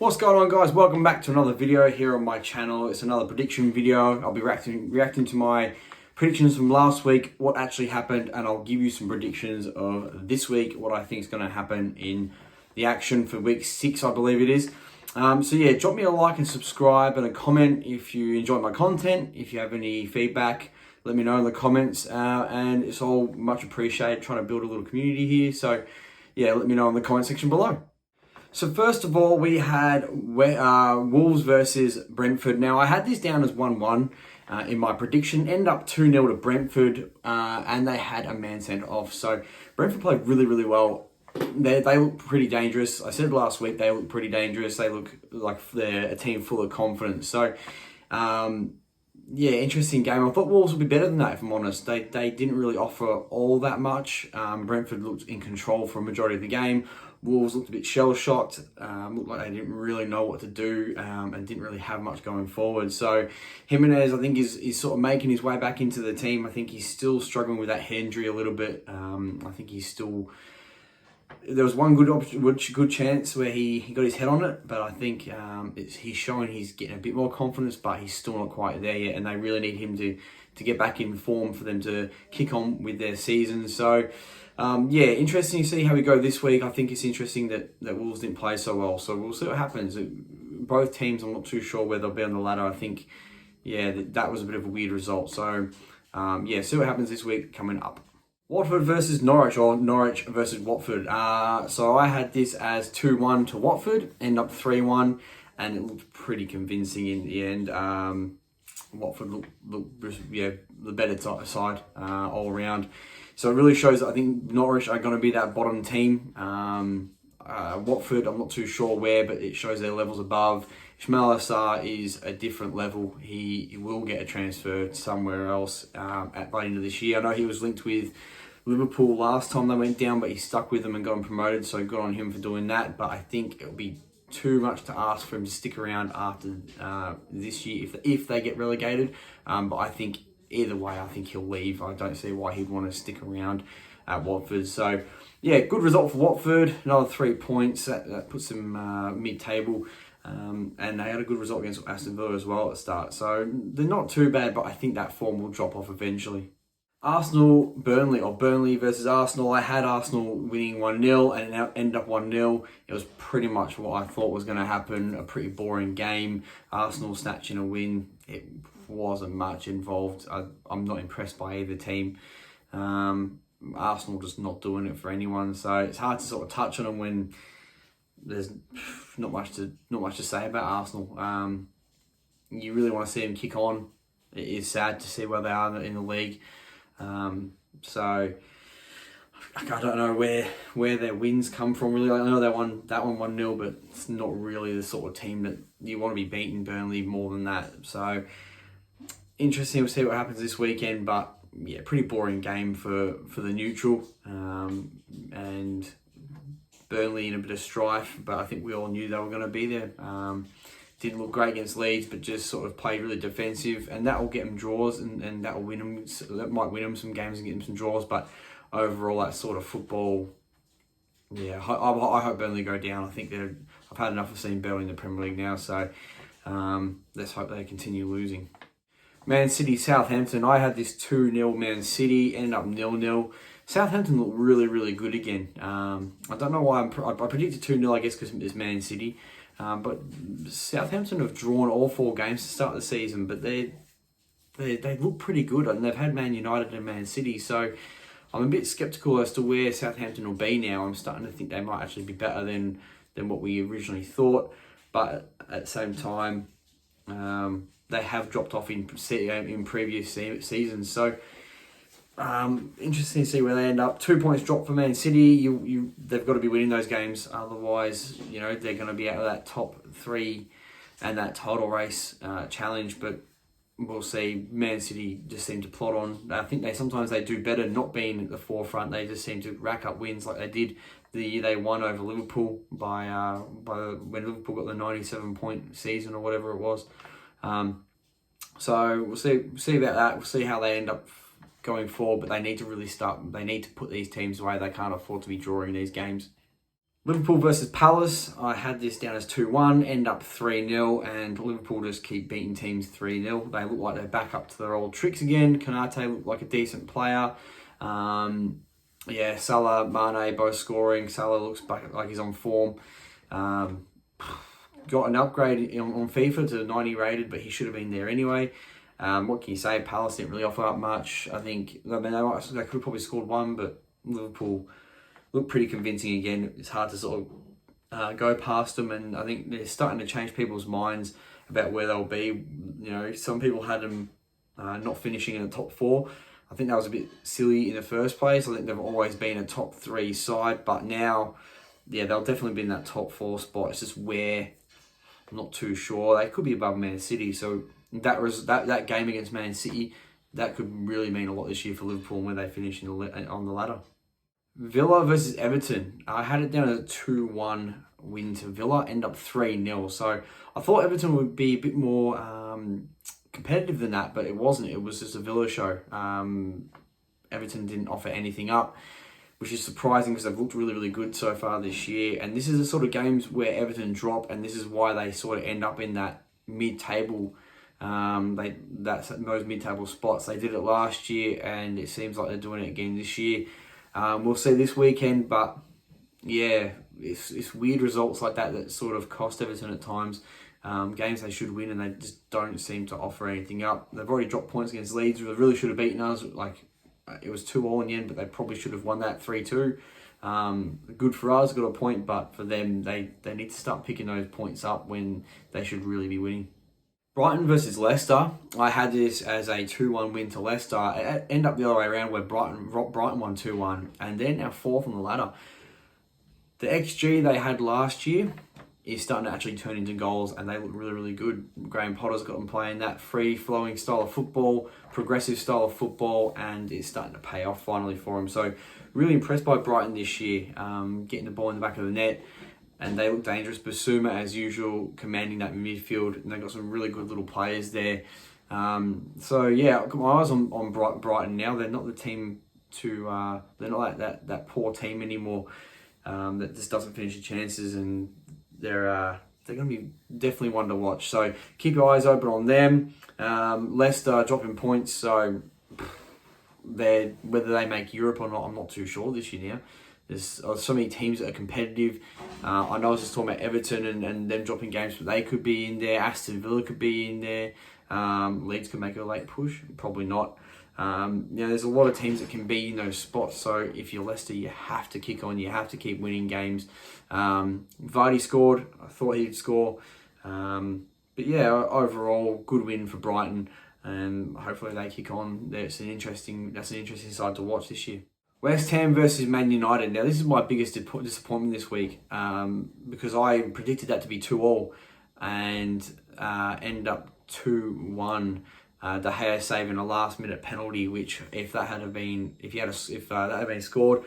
What's going on, guys? Welcome back to another video here on my channel. It's another prediction video. I'll be reacting to my predictions from last week, what actually happened, and I'll give you some predictions of this week, what I think is going to happen in the action for week 6, I believe it is. So yeah, drop me a like and subscribe and a comment if you enjoy my content. If you have any feedback, let me know in the comments, and it's all much appreciated. Trying to build a little community here, so yeah, let me know in the comment section below. So first of all, we had Wolves versus Brentford. Now, I had this down as 1-1 in my prediction. Ended up 2-0 to Brentford, and they had a man sent off. So Brentford played really, really well. They look pretty dangerous. I said last week they look pretty dangerous. They look like they're a team full of confidence. So, yeah, interesting game. I thought Wolves would be better than that, if I'm honest. They didn't really offer all that much. Brentford looked in control for a majority of the game. Wolves looked a bit shell-shocked, looked like they didn't really know what to do, and didn't really have much going forward. So Jimenez, I think, is sort of making his way back into the team. I think he's still struggling with that head injury a little bit. I think he's still... There was one good chance where he got his head on it, but I think he's showing he's getting a bit more confidence, but he's still not quite there yet, and they really need him to get back in form for them to kick on with their season. So, yeah, interesting to see how we go this week. I think it's interesting that Wolves didn't play so well, so we'll see what happens. Both teams, I'm not too sure where they'll be on the ladder. I think, yeah, that was a bit of a weird result. So, yeah, see what happens this week coming up. Watford versus Norwich, or Norwich versus Watford. So I had this as 2-1 to Watford, end up 3-1, and it looked pretty convincing in the end. Watford looked yeah, the better side all around. So it really shows that I think Norwich are going to be that bottom team. Watford, I'm not too sure where, but it shows their levels above. Ismail Assar is a different level. He will get a transfer somewhere else by the end of this year. I know he was linked with Liverpool last time they went down, but he stuck with them and got them promoted, so good on him for doing that. But I think it'll be too much to ask for him to stick around after this year if they get relegated. But I think either way, I think he'll leave. I don't see why he'd want to stick around at Watford. So yeah, good result for Watford. Another 3 points. That puts them mid-table. And they had a good result against Aston Villa as well at the start. So they're not too bad, but I think that form will drop off eventually. Arsenal, Burnley, or Burnley versus Arsenal. I had Arsenal winning 1-0 and it ended up 1-0. It was pretty much what I thought was going to happen. A pretty boring game. Arsenal snatching a win. It wasn't much involved. I'm not impressed by either team. Arsenal just not doing it for anyone. So it's hard to sort of touch on them when there's not much to say about Arsenal. You really want to see them kick on. It is sad to see where they are in the league. So I don't know where their wins come from really. I know they won that one 1-0, but it's not really the sort of team that you want to be beating Burnley more than that. So interesting to see what happens this weekend, but yeah, pretty boring game for the neutral, and Burnley in a bit of strife, but I think we all knew they were going to be there. Didn't look great against Leeds, but just sort of played really defensive, and that will get them draws, and that will win them. That might win them some games and get them some draws, but overall, that sort of football, yeah, I hope Burnley go down. I think I've had enough of seeing Burnley in the Premier League now, so let's hope they continue losing. Man City, Southampton. I had this 2-0 Man City, ended up 0-0. Southampton looked really, really good again. I don't know why I predicted 2-0, I guess, because it's Man City. But Southampton have drawn all 4 games to start the season, but they look pretty good, and they've had Man United and Man City. So I'm a bit sceptical as to where Southampton will be now. I'm starting to think they might actually be better than what we originally thought. But at the same time, they have dropped off in previous seasons. So interesting to see where they end up. 2 points drop for Man City. They've got to be winning those games, otherwise, they're going to be out of that top 3 and that title race challenge. But we'll see. Man City just seem to plod on. I think sometimes they do better not being at the forefront. They just seem to rack up wins like they did the year they won over Liverpool by when Liverpool got the 97-point season or whatever it was. So we'll see about that. We'll see how they end up going forward, but they need to really start. They need to put these teams away. They can't afford to be drawing these games. Liverpool versus Palace, I had this down as 2-1, end up 3-0, and Liverpool just keep beating teams 3-0. They look like they're back up to their old tricks again. Konate looked like a decent player. Salah, Mane both scoring. Salah looks back like he's on form. Got an upgrade on FIFA to 90 rated, but he should have been there anyway. What can you say? Palace didn't really offer up much. they could have probably scored one, but Liverpool looked pretty convincing again. It's hard to sort of go past them, and I think they're starting to change people's minds about where they'll be. Some people had them not finishing in the top 4. I think that was a bit silly in the first place. I think they've always been a top 3 side, but now, they'll definitely be in that top 4 spot. It's just where I'm not too sure. They could be above Man City, so that game against Man City, that could really mean a lot this year for Liverpool and where they finish on the ladder. Villa versus Everton. I had it down as a 2-1 win to Villa, end up 3-0. So I thought Everton would be a bit more competitive than that, but it wasn't. It was just a Villa show. Everton didn't offer anything up, which is surprising because they've looked really, really good so far this year. And this is the sort of games where Everton drop, and this is why they sort of end up in that mid-table, those mid-table spots. They did it last year, and it seems like they're doing it again this year. We'll see this weekend, but it's weird results like that sort of cost Everton at times. Games they should win, and they just don't seem to offer anything up. They've already dropped points against Leeds. They really should have beaten us. It was 2-2 in the end, but they probably should have won that 3-2. Good for us, got a point, but for them, they need to start picking those points up when they should really be winning. Brighton versus Leicester. I had this as a 2-1 win to Leicester. It ended up the other way around where Brighton won 2-1, and they're now 4th on the ladder. The XG they had last year is starting to actually turn into goals, and they look really, really good. Graham Potter's got them playing that free-flowing style of football, progressive style of football, and it's starting to pay off finally for them. So really impressed by Brighton this year, getting the ball in the back of the net, and they look dangerous. Basuma, as usual, commanding that midfield, and they've got some really good little players there. I've got my eyes on Brighton now. They're not the team they're not like that poor team anymore that just doesn't finish the chances, and they're going to be definitely one to watch. So keep your eyes open on them. Leicester dropping points, so whether they make Europe or not, I'm not too sure this year now. There's so many teams that are competitive. I know I was just talking about Everton and them dropping games, but they could be in there. Aston Villa could be in there. Leeds could make a late push. Probably not. There's a lot of teams that can be in those spots. So if you're Leicester, you have to kick on. You have to keep winning games. Vardy scored. I thought he'd score. Overall, good win for Brighton. And hopefully they kick on. That's an interesting side to watch this year. West Ham versus Man United. Now, this is my biggest disappointment this week because I predicted that to be 2-2 and end up 2-1. De Gea saving a last-minute penalty, which if that had been scored,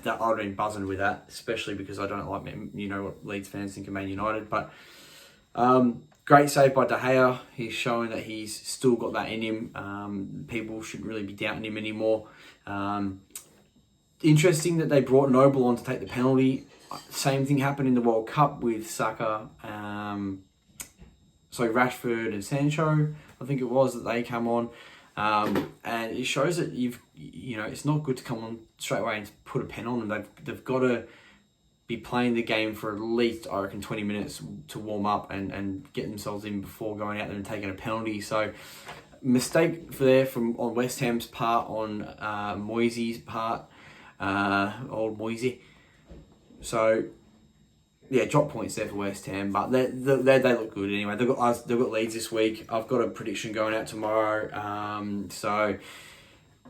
that I'd have been buzzing with that, especially because I don't like what Leeds fans think of Man United. But great save by De Gea. He's showing that he's still got that in him. People shouldn't really be doubting him anymore. Interesting that they brought Noble on to take the penalty. Same thing happened in the World Cup with Saka, Rashford and Sancho. I think it was that they come on, and it shows that it's not good to come on straight away and put a pen on them. They've got to be playing the game for at least, I reckon, 20 minutes to warm up and get themselves in before going out there and taking a penalty. So mistake on West Ham's part, on Moisey's part, old Moisey. So drop points there for West Ham, but they look good anyway. They've got Leeds this week. I've got a prediction going out tomorrow. So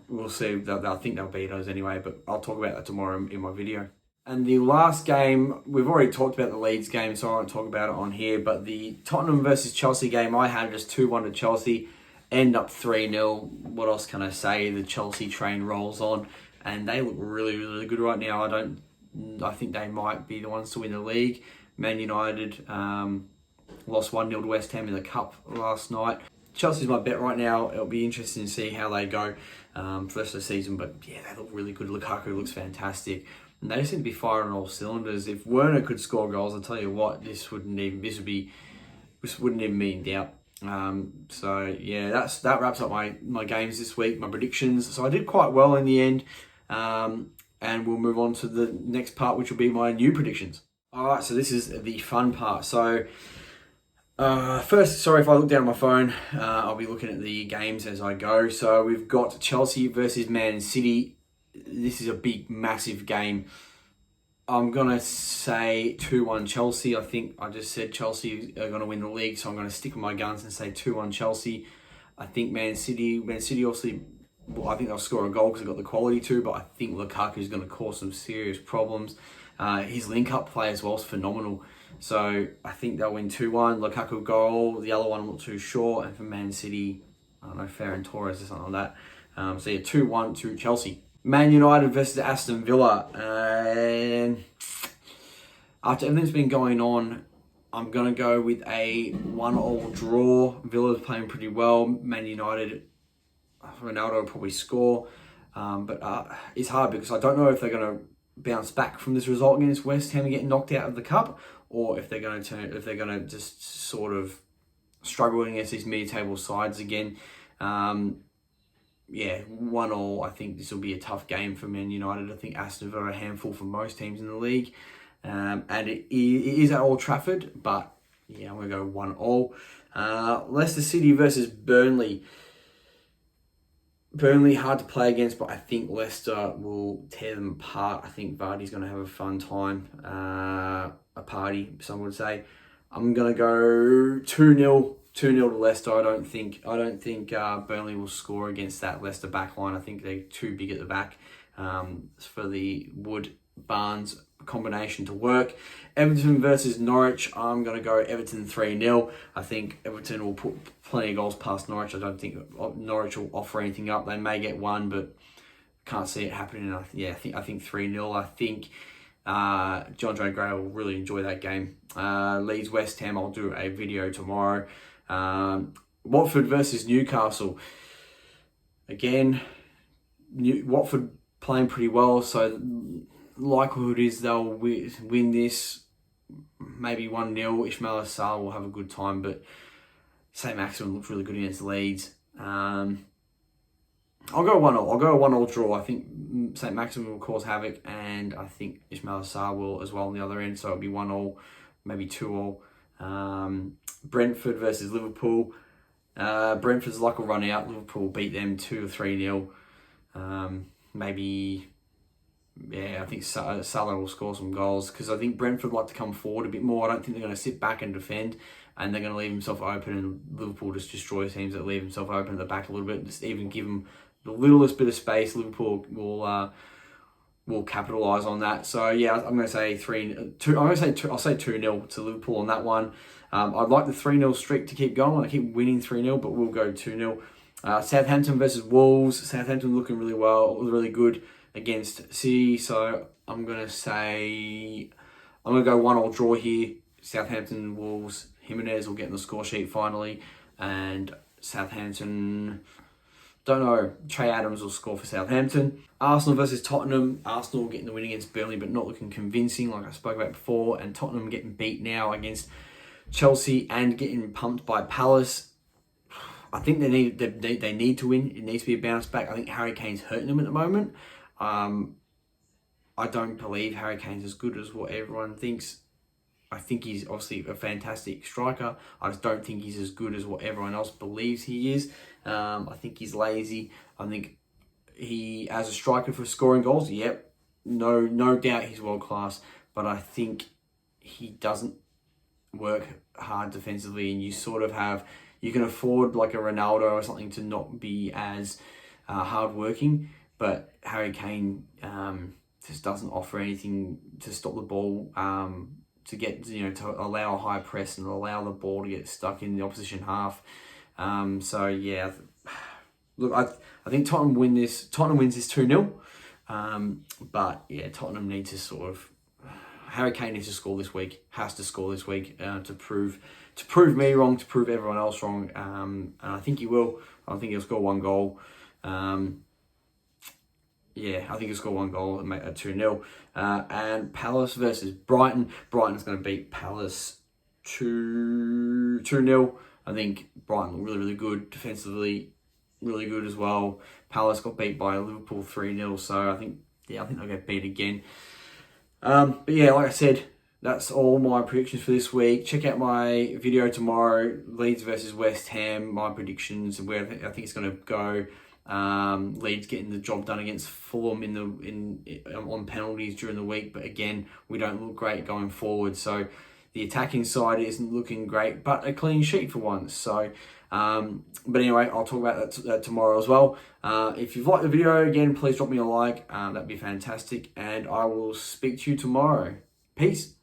we'll see. I think they'll beat us anyway, but I'll talk about that tomorrow in my video. And the last game, we've already talked about the Leeds game, so I won't talk about it on here. But the Tottenham versus Chelsea game, I had just 2-1 to Chelsea. End up 3-0. What else can I say? The Chelsea train rolls on, and they look really, really good right now. I think they might be the ones to win the league. Man United lost 1-0 to West Ham in the Cup last night. Chelsea's my bet right now. It'll be interesting to see how they go for the rest of the season. But yeah, they look really good. Lukaku looks fantastic. And they seem to be firing on all cylinders. If Werner could score goals, I'll tell you what, this wouldn't even be in doubt. So yeah, that wraps up my games this week, my predictions. So I did quite well in the end. And we'll move on to the next part, which will be my new predictions. All right, so this is the fun part. So first, sorry if I look down at my phone. I'll be looking at the games as I go. So we've got Chelsea versus Man City. This is a big, massive game. I'm going to say 2-1 Chelsea. I think I just said Chelsea are going to win the league, so I'm going to stick with my guns and say 2-1 Chelsea. I think Man City obviously, well, I think they'll score a goal because they've got the quality to, but I think Lukaku is going to cause some serious problems. His link-up play as well is phenomenal. So I think they'll win 2-1. Lukaku goal. The other one I'm not too sure. And for Man City, I don't know, Ferran Torres or something like that. So yeah, 2-1 to Chelsea. Man United versus Aston Villa. And after everything's been going on, I'm going to go with a 1-1 draw. Villa's playing pretty well. Man United, Ronaldo will probably score. But it's hard because I don't know if they're going to bounce back from this result against West Ham and get knocked out of the cup, or if they're going to just sort of struggle against these mid-table sides again. Yeah, 1-1. I think this will be a tough game for Man United. I think Aston Villa are a handful for most teams in the league. And it is at Old Trafford, but yeah, I'm going to go 1-1. Leicester City versus Burnley. Burnley, hard to play against, but I think Leicester will tear them apart. I think Vardy's going to have a fun time, a party, some would say. I'm going to go 2-0 to Leicester. I don't think Burnley will score against that Leicester back line. I think they're too big at the back for the Wood-Barnes combination to work. Everton versus Norwich. I'm going to go Everton 3-0. I think Everton will put plenty of goals past Norwich. I don't think Norwich will offer anything up. They may get one, but can't see it happening. I think 3-0. I think John Joe Gray will really enjoy that game. Leeds West Ham, I'll do a video tomorrow. Watford versus Newcastle. Again, Watford playing pretty well, so likelihood is they'll win this, maybe 1-0. Ismail Assar will have a good time, but St. Maximin looks really good against Leeds. I'll go 1-0. I'll go a 1-0 draw. I think St. Maximin will cause havoc, and I think Ismail Assar will as well on the other end, so it'll be 1-0, maybe 2-0. Brentford versus Liverpool. Brentford's luck will run out. Liverpool will beat them 2 or 3-0. Maybe, yeah, I think Salah will score some goals because I think Brentford like to come forward a bit more. I don't think they're going to sit back and defend, and they're going to leave themselves open, and Liverpool just destroy teams that leave themselves open at the back a little bit. Just even give them the littlest bit of space. Liverpool will capitalise on that. So yeah, I'm going to say 3-2. I'll say 2-0 to Liverpool on that one. I'd like the 3-0 streak to keep going. I keep winning 3-0, but we'll go 2-0. Southampton versus Wolves. Southampton looking really well, really good against City. So I'm going to go 1-1 draw here. Southampton, Wolves. Jimenez will get in the score sheet finally. And Southampton, don't know, Trey Adams will score for Southampton. Arsenal versus Tottenham. Arsenal getting the win against Burnley, but not looking convincing like I spoke about before. And Tottenham getting beat now against Chelsea and getting pumped by Palace. I think they need to win. It needs to be a bounce back. I think Harry Kane's hurting them at the moment. I don't believe Harry Kane's as good as what everyone thinks. I think he's obviously a fantastic striker. I just don't think he's as good as what everyone else believes he is. I think he's lazy. I think he, as a striker for scoring goals, yep, no doubt he's world class. But I think he doesn't work hard defensively, and you can afford like a Ronaldo or something to not be as hard working. But Harry Kane just doesn't offer anything to stop the ball. To get, to allow a high press and allow the ball to get stuck in the opposition half. So yeah, look, I think Tottenham wins this 2-0. But yeah, Tottenham need to Harry Kane needs to score this week. Has to score this week to prove me wrong, to prove everyone else wrong. And I think he will. I think he'll score 1 goal. Yeah, I think he'll score 1 goal and make that 2-0. And Palace versus Brighton. Brighton's going to beat Palace 2-0. I think Brighton look really, really good defensively, really good as well. Palace got beat by Liverpool 3-0, so I think they'll get beat again. But yeah, like I said, that's all my predictions for this week. Check out my video tomorrow, Leeds versus West Ham, my predictions and where I think it's going to go. Leeds getting the job done against Fulham on penalties during the week, but again, we don't look great going forward. So the attacking side isn't looking great, but a clean sheet for once. So, but anyway, I'll talk about that tomorrow as well. If you've liked the video, again, please drop me a like. That'd be fantastic, and I will speak to you tomorrow. Peace.